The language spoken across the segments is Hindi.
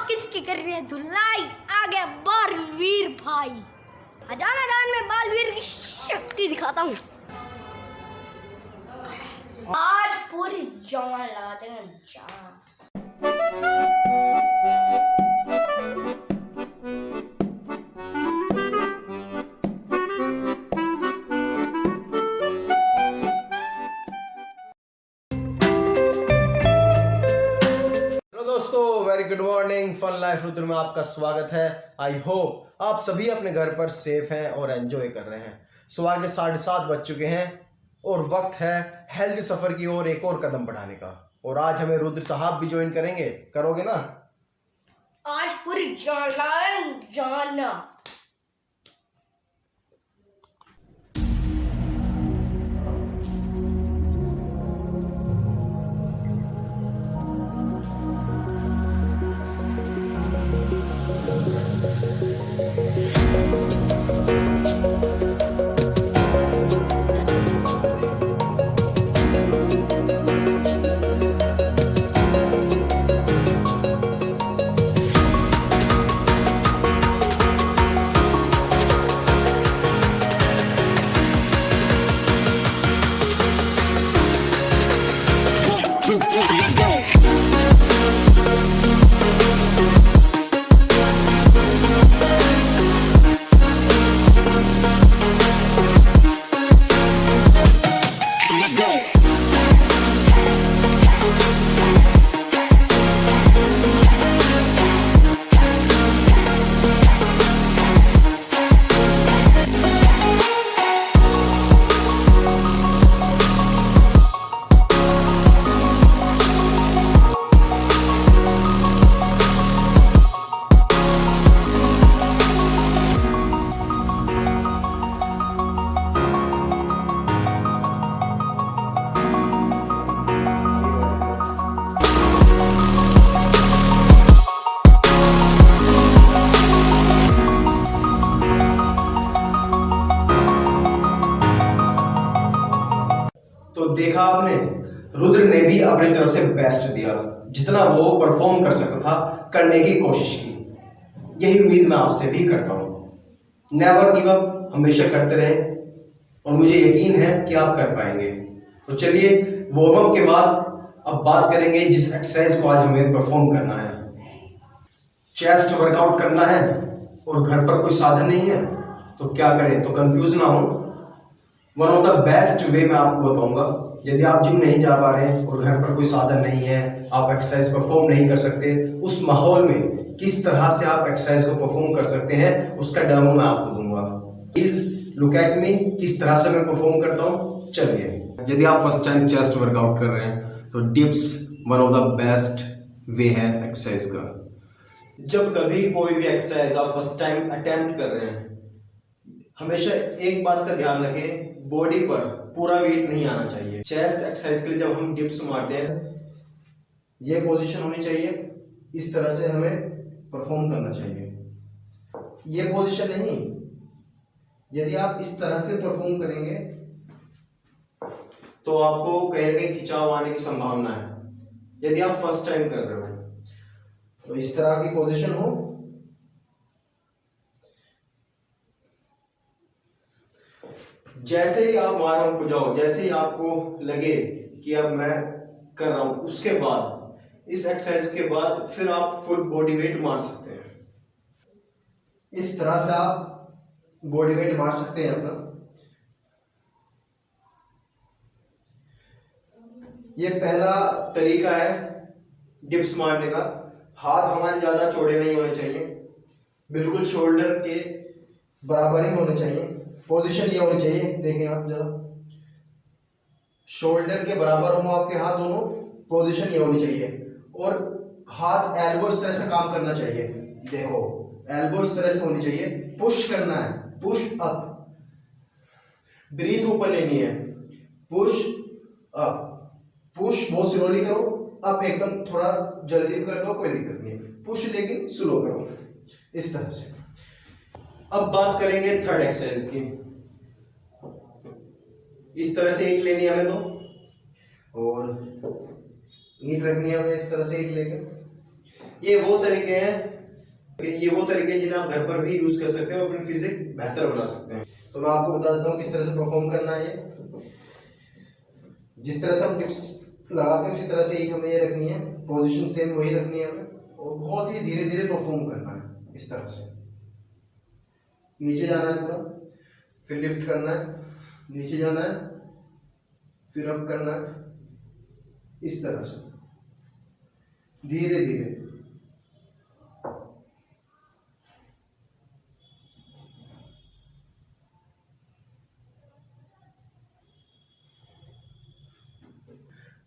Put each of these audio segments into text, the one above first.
किसकी करनी है धुलाई, आ गया बालवीर भाई। आजा मैदान में बालवीर की शक्ति दिखाता हूँ। आज पूरी जान ला देंगे जान। दोस्तों, very good morning. Fun life Rudra में आपका स्वागत है। आई होप आप सभी अपने घर पर सेफ हैं और एंजॉय कर रहे हैं। सुबह के 7:30 बज चुके हैं और वक्त है हेल्थ सफर की ओर एक और कदम बढ़ाने का। और आज हमें रुद्र साहब भी ज्वाइन करेंगे। करोगे ना? आज पूरी जान जाना। Let's go. Let's go. तो देखा आपने, रुद्र ने भी अपनी तरफ से बेस्ट दिया। जितना वो परफॉर्म कर सकता था करने की कोशिश की। यही उम्मीद मैं आपसे भी करता हूँ। नेवर गिव अप, हमेशा करते रहे और मुझे यकीन है कि आप कर पाएंगे। तो चलिए, वार्म अप के बाद अब बात करेंगे जिस एक्सरसाइज को आज हमें परफॉर्म करना है। चेस्ट वर्कआउट करना है और घर पर कोई साधन नहीं है तो क्या करें? तो कंफ्यूज ना हो, one of the best way मैं आपको बताऊंगा। यदि आप जिम नहीं जा पा रहे हैं और घर पर कोई साधन नहीं है, आप एक्सरसाइज परफॉर्म नहीं कर सकते, उस माहौल में किस तरह से आप एक्सरसाइज को परफॉर्म कर सकते हैं उसका डेमो मैं आपको दूंगा। प्लीज लुक एट मी, किस तरह से मैं परफॉर्म करता हूँ। चलिए, यदि आप फर्स्ट टाइम चेस्ट वर्कआउट कर रहे हैं तो dips one of the best way है एक्सरसाइज का। जब कभी कोई भी एक्सरसाइज आप फर्स्ट टाइम अटेम्प्ट कर रहे हैं, हमेशा एक बात का ध्यान रखें, बॉडी पर पूरा वेट नहीं आना चाहिए। चेस्ट एक्सरसाइज के लिए जब हम डिप्स मारते हैं, ये पोजीशन होनी चाहिए। इस तरह से हमें परफॉर्म करना चाहिए। ये पोजीशन नहीं। यदि आप इस तरह से परफॉर्म करेंगे तो आपको कहीं ना कहीं खिंचाव आने की संभावना है। यदि आप फर्स्ट टाइम कर रहे हो तो इस तरह की पोजीशन हो। जैसे ही आप आराम को जाओ, जैसे ही आपको लगे कि अब मैं कर रहा हूं, उसके बाद इस एक्सरसाइज के बाद फिर आप फुल बॉडी वेट मार सकते हैं। इस तरह से आप बॉडी वेट मार सकते हैं अपना। ये पहला तरीका है डिप्स मारने का। हाथ हमारे ज्यादा चौड़े नहीं होने चाहिए, बिल्कुल शोल्डर के बराबर ही होने चाहिए। पोजीशन ये होनी चाहिए, देखें आप जरा, शोल्डर के बराबर हो आपके हाथ दोनों। पोजीशन ये होनी चाहिए और हाथ एल्बो इस तरह से काम करना चाहिए। देखो, एल्बो इस तरह से होनी चाहिए। पुश करना है, पुश अप। ब्रीथ ऊपर लेनी है, पुश अप। पुश बहुत स्लोली करो, अप एकदम थोड़ा जल्दी भी कर दो, कोई दिक्कत नहीं है। पुश लेकिन स्लो करो, इस तरह से। अब बात करेंगे थर्ड एक्सरसाइज की। इस तरह से ईंट लेनी है हमें तो, और ईंट रखनी है हमें इस तरह से ईंट लेकर। ये वो तरीके हैं जिन्हें आप घर पर भी यूज कर सकते हो, अपनी फिजिक बेहतर बना सकते हैं। तो मैं आपको बता देता हूँ किस तरह से परफॉर्म करना है। ये जिस तरह से हम डिप्स लगाते हैं उसी तरह से ही हमें ये रखनी है, पोजीशन सेम वही रखनी है हमें, और बहुत ही धीरे धीरे परफॉर्म करना है। इस तरह से नीचे जाना है पूरा, फिर लिफ्ट करना है, नीचे जाना है, फिर अप करना है, इस तरह से धीरे धीरे।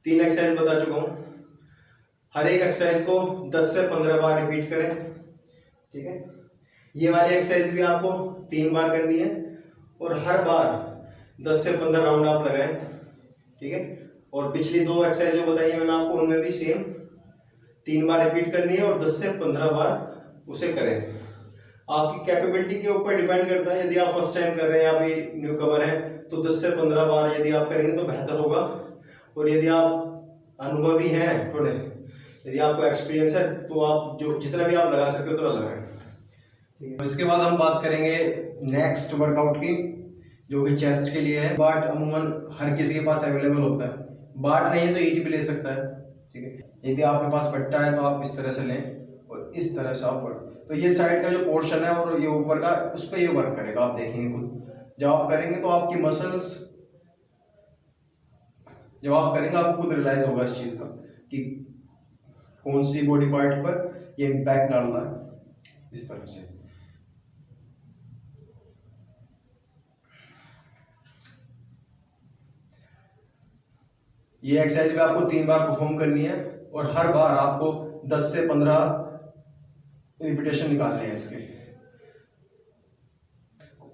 तीन एक्सरसाइज बता चुका हूं। हर एक एक्सरसाइज को 10 से 15 बार रिपीट करें, ठीक है। ये वाली एक्सरसाइज भी आपको 3 बार करनी है और हर बार 10 से 15 राउंड आप लगाएं, ठीक है। और पिछली 2 एक्सरसाइज जो बताई है मैंने आपको, उनमें भी सेम 3 बार रिपीट करनी है और 10 से 15 बार उसे करें। आपकी कैपेबिलिटी के ऊपर डिपेंड करता है। यदि आप फर्स्ट टाइम कर रहे हैं या भी न्यू कमर है तो 10 से 15 बार यदि आप करेंगे तो बेहतर होगा। और यदि आप अनुभवी हैं थोड़े, यदि आपको एक्सपीरियंस है तो आप जो जितना भी आप लगा सकते हो उतना लगाएं, ठीक है। इसके बाद हम बात करेंगे नेक्स्ट वर्कआउट की, जो कि चेस्ट के लिए है। बाट अमूमन हर किसी के पास अवेलेबल होता है, बाट नहीं है तो ईटी भी ले सकता है, ठीक है। यदि आपके पास बट्टा है तो आप इस तरह से लें और इस तरह से आप वर्क, तो ये साइड का जो पोर्शन है और ये ऊपर का, उस पर ये वर्क करेगा। आप देखेंगे खुद जब आप करेंगे तो आपकी मसल्स, जब आप करेंगे आपको खुद रियलाइज होगा इस चीज का कि कौन सी बॉडी पार्ट पर ये इम्पैक्ट डाल रहा है। इस तरह से ये एक्सरसाइज भी आपको 3 बार परफॉर्म करनी है और हर बार आपको 10 से 15 रिपीटेशन निकालने हैं इसके।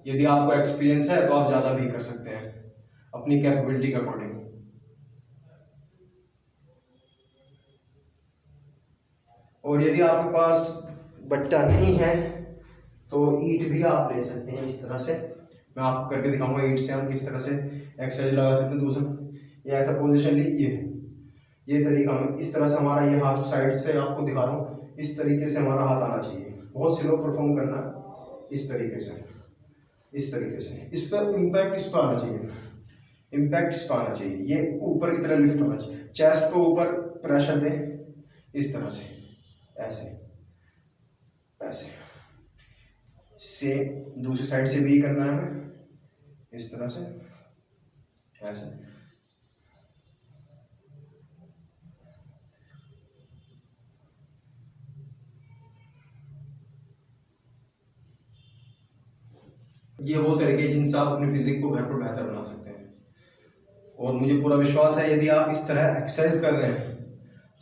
यदि आपको एक्सपीरियंस है तो आप ज्यादा भी कर सकते हैं अपनी कैपेबिलिटी के अकॉर्डिंग। और यदि आपके पास बट्टा नहीं है तो ईट भी आप ले सकते हैं इस तरह से। मैं आपको करके दिखाऊंगा ईट से हम किस तरह से एक्सरसाइज लगा सकते हैं। दूसरा ये ऐसा पोजीशन ली, ये तरीका हम इस तरह से, हमारा ये हाथ साइड से आपको दिखा रहा हूँ, इस तरीके से हमारा हाथ आना चाहिए। बहुत स्लो परफॉर्म करना है, इस तरीके से, इस तरीके से। इस पर इम्पैक्ट इस पर आना चाहिए, इम्पैक्ट इस पर आना चाहिए। ये ऊपर की तरह लिफ्ट होना चाहिए, चेस्ट को ऊपर प्रेशर दे, इस तरह से, ऐसे ऐसे से। दूसरी साइड से भी करना है हमें, इस तरह से, ऐसे। ये वो तरीके जिनसे आप अपनी फिजिक को घर पर बेहतर बना सकते हैं। और मुझे पूरा विश्वास है यदि आप इस तरह एक्सरसाइज कर रहे हैं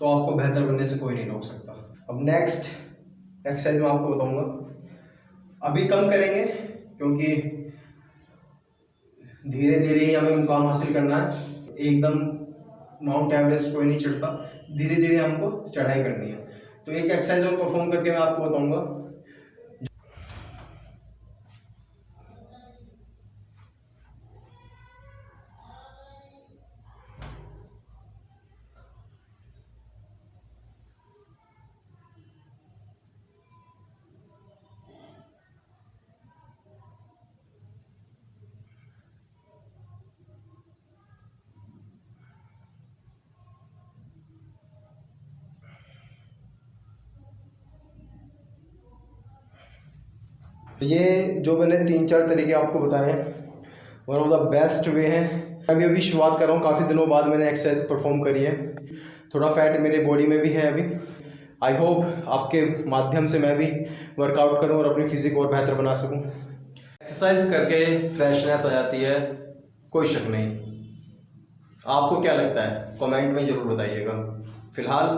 तो आपको बेहतर बनने से कोई नहीं रोक सकता। अब नेक्स्ट एक्सरसाइज मैं आपको बताऊंगा, अभी कम करेंगे क्योंकि धीरे धीरे ही हमें मुकाम हासिल करना है। एकदम माउंट एवरेस्ट कोई नहीं चढ़ता, धीरे धीरे हमको चढ़ाई करनी है। तो एक एक्सरसाइज और परफॉर्म करके मैं आपको बताऊंगा। ये जो मैंने 3-4 तरीके आपको बताए हैं, one of the best way है। अभी शुरुआत कर रहा हूँ, काफ़ी दिनों बाद मैंने एक्सरसाइज परफॉर्म करी है। थोड़ा फैट मेरे बॉडी में भी है अभी। आई होप आपके माध्यम से मैं भी वर्कआउट करूँ और अपनी फिजिक और बेहतर बना सकूँ। एक्सरसाइज करके फ्रेशनेस आ जाती है, कोई शक नहीं। आपको क्या लगता है कमेंट में ज़रूर बताइएगा। फिलहाल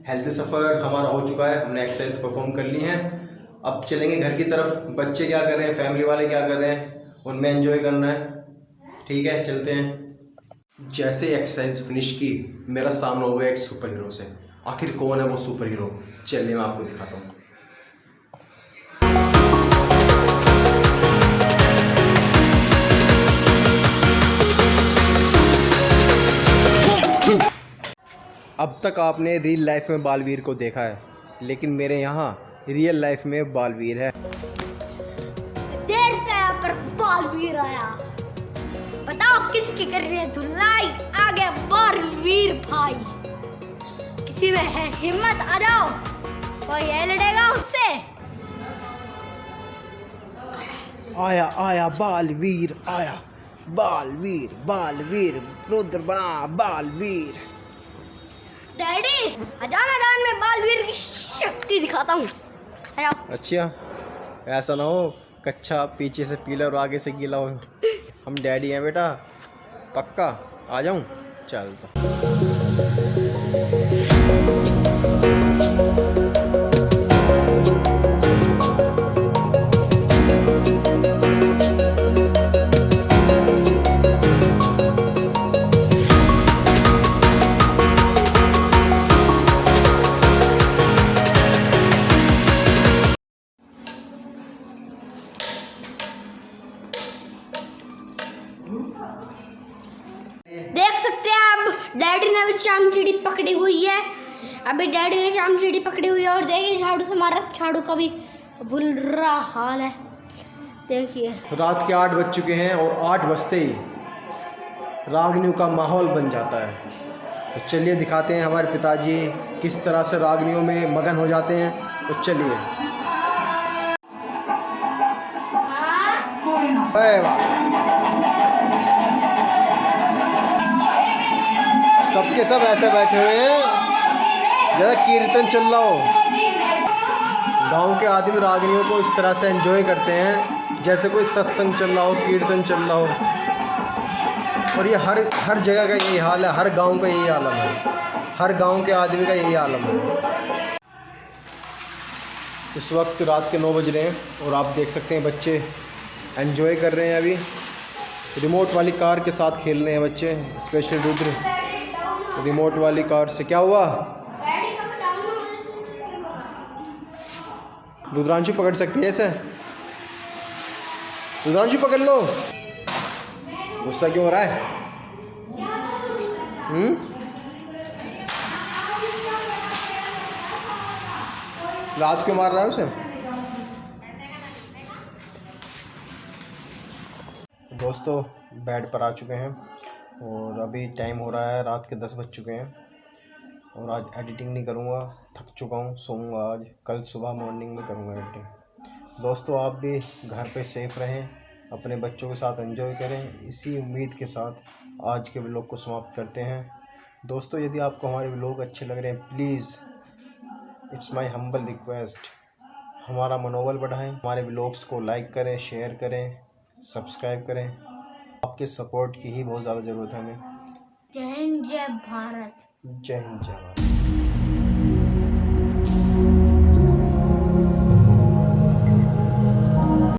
हेल्थ सफ़र हमारा हो चुका है, हमने एक्सरसाइज परफॉर्म कर ली है। अब चलेंगे घर की तरफ। बच्चे क्या कर रहे हैं, फैमिली वाले क्या कर रहे हैं, उनमें एंजॉय करना है। ठीक है, चलते हैं। जैसे एक्सरसाइज फिनिश की, मेरा सामना हो गया एक सुपर हीरो से। आखिर कौन है वो सुपर हीरो, चलिए मैं आपको दिखाता हूँ। अब तक आपने रियल लाइफ में बालवीर को देखा है, लेकिन मेरे यहाँ रियल लाइफ में बालवीर है। देर से यहाँ पर बालवीर आया। बताओ किसकी कर रही है धुलाई? आगे बालवीर भाई। किसी में है हिम्मत, आ जाओ, कोई है लड़ेगा उससे। आया आया बालवीर आया, बालवीर बालवीर रुद्र बना बालवीर। डैडी आजा, मैदान में बालवीर की शक्ति दिखाता हूँ। अच्छा, ऐसा ना हो कच्चा पीछे से पीला और आगे से गीला हो। हम डैडी हैं बेटा, पक्का आ जाऊं? चल तो। देख सकते हैं आप, डैडी ने भी चामचिड़ी पकड़ी हुई है। अभी डैडी ने चामचिड़ी पकड़ी हुई है और देखिए झाड़ू से हमारा झाड़ू का भी बुरा हाल है। देखिए रात के 8 बज चुके हैं और 8 बजते ही रागनियों का माहौल बन जाता है। तो चलिए दिखाते हैं हमारे पिताजी किस तरह से रागनियों में मगन हो जाते हैं। तो चलिए। अरे वाह, सबके सब ऐसे बैठे हुए हैं जैसे कीर्तन चल रहा हो। गांव के आदमी रागनियों को इस तरह से एंजॉय करते हैं जैसे कोई सत्संग चल रहा हो, कीर्तन चल रहा हो। और ये हर जगह का यही हाल है, हर गांव का यही आलम है, हर गांव के आदमी का यही आलम है। इस वक्त रात के 9 बज रहे हैं और आप देख सकते हैं बच्चे एंजॉय कर रहे हैं। अभी रिमोट वाली कार के साथ खेल रहे हैं बच्चे, स्पेशली रुद्र रिमोट वाली कार से। क्या हुआ? रुद्रांशु पकड़ सकती है ऐसे? रुद्रांशु पकड़ लो। गुस्सा क्यों हो रहा है? लात क्यों मार रहा है उसे? दोस्तों बेड पर आ चुके हैं और अभी टाइम हो रहा है रात के 10 बज चुके हैं। और आज एडिटिंग नहीं करूँगा, थक चुका हूँ, सोऊंगा आज। कल सुबह मॉर्निंग में करूँगा एडिटिंग। दोस्तों आप भी घर पे सेफ रहें, अपने बच्चों के साथ एंजॉय करें। इसी उम्मीद के साथ आज के व्लॉग को समाप्त करते हैं। दोस्तों यदि आपको हमारे व्लॉग अच्छे लग रहे हैं, please it's my humble request, हमारा मनोबल बढ़ाएं, हमारे व्लॉग्स को लाइक करें, शेयर करें, सब्सक्राइब करें। आपके सपोर्ट की ही बहुत ज़्यादा ज़रूरत है हमें। जय हिंद, जय भारत। जय हिंद, जय भारत।